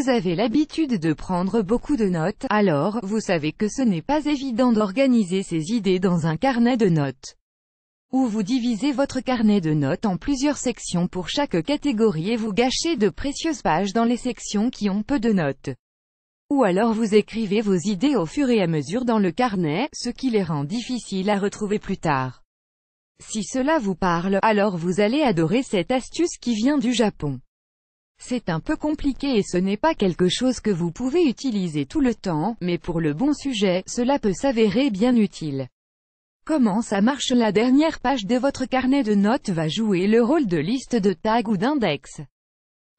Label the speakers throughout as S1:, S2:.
S1: Vous avez l'habitude de prendre beaucoup de notes, alors, vous savez que ce n'est pas évident d'organiser ces idées dans un carnet de notes. Ou vous divisez votre carnet de notes en plusieurs sections pour chaque catégorie et vous gâchez de précieuses pages dans les sections qui ont peu de notes. Ou alors vous écrivez vos idées au fur et à mesure dans le carnet, ce qui les rend difficiles à retrouver plus tard. Si cela vous parle, alors vous allez adorer cette astuce qui vient du Japon. C'est un peu compliqué et ce n'est pas quelque chose que vous pouvez utiliser tout le temps, mais pour le bon sujet, cela peut s'avérer bien utile. Comment ça marche? La dernière page de votre carnet de notes va jouer le rôle de liste de tag ou d'index.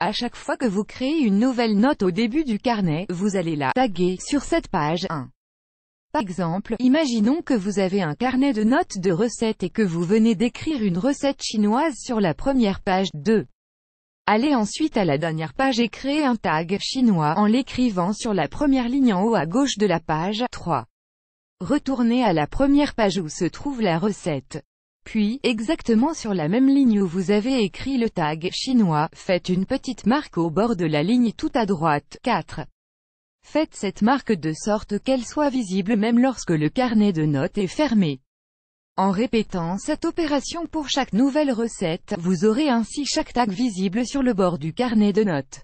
S1: À chaque fois que vous créez une nouvelle note au début du carnet, vous allez la taguer sur cette page 1. Par exemple, imaginons que vous avez un carnet de notes de recettes et que vous venez d'écrire une recette chinoise sur la première page 2. Allez ensuite à la dernière page et créez un tag chinois en l'écrivant sur la première ligne en haut à gauche de la page 3. Retournez à la première page où se trouve la recette. Puis, exactement sur la même ligne où vous avez écrit le tag chinois, faites une petite marque au bord de la ligne tout à droite. 4. Faites cette marque de sorte qu'elle soit visible même lorsque le carnet de notes est fermé. En répétant cette opération pour chaque nouvelle recette, vous aurez ainsi chaque tag visible sur le bord du carnet de notes.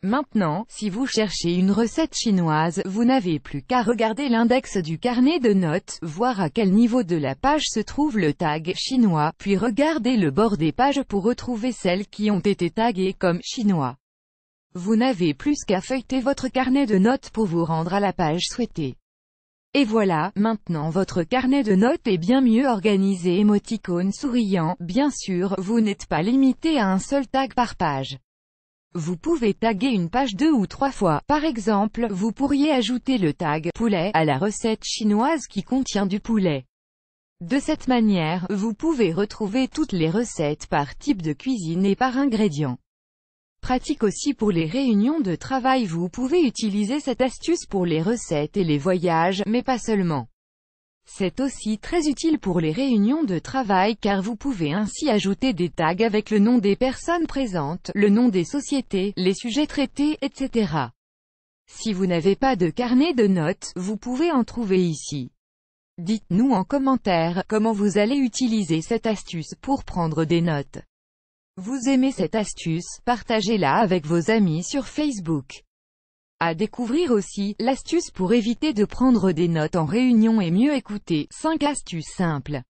S1: Maintenant, si vous cherchez une recette chinoise, vous n'avez plus qu'à regarder l'index du carnet de notes, voir à quel niveau de la page se trouve le tag chinois, puis regardez le bord des pages pour retrouver celles qui ont été taguées comme chinois. Vous n'avez plus qu'à feuilleter votre carnet de notes pour vous rendre à la page souhaitée. Et voilà, maintenant votre carnet de notes est bien mieux organisé. Émoticône souriant, bien sûr, vous n'êtes pas limité à un seul tag par page. Vous pouvez taguer une page 2 ou 3 fois. Par exemple, vous pourriez ajouter le tag « poulet » à la recette chinoise qui contient du poulet. De cette manière, vous pouvez retrouver toutes les recettes par type de cuisine et par ingrédient. Pratique aussi pour les réunions de travail. Vous pouvez utiliser cette astuce pour les recettes et les voyages, mais pas seulement. C'est aussi très utile pour les réunions de travail car vous pouvez ainsi ajouter des tags avec le nom des personnes présentes, le nom des sociétés, les sujets traités, etc. Si vous n'avez pas de carnet de notes, vous pouvez en trouver ici. Dites-nous en commentaire comment vous allez utiliser cette astuce pour prendre des notes. Vous aimez cette astuce, partagez-la avec vos amis sur Facebook. À découvrir aussi, l'astuce pour éviter de prendre des notes en réunion et mieux écouter, 5 astuces simples.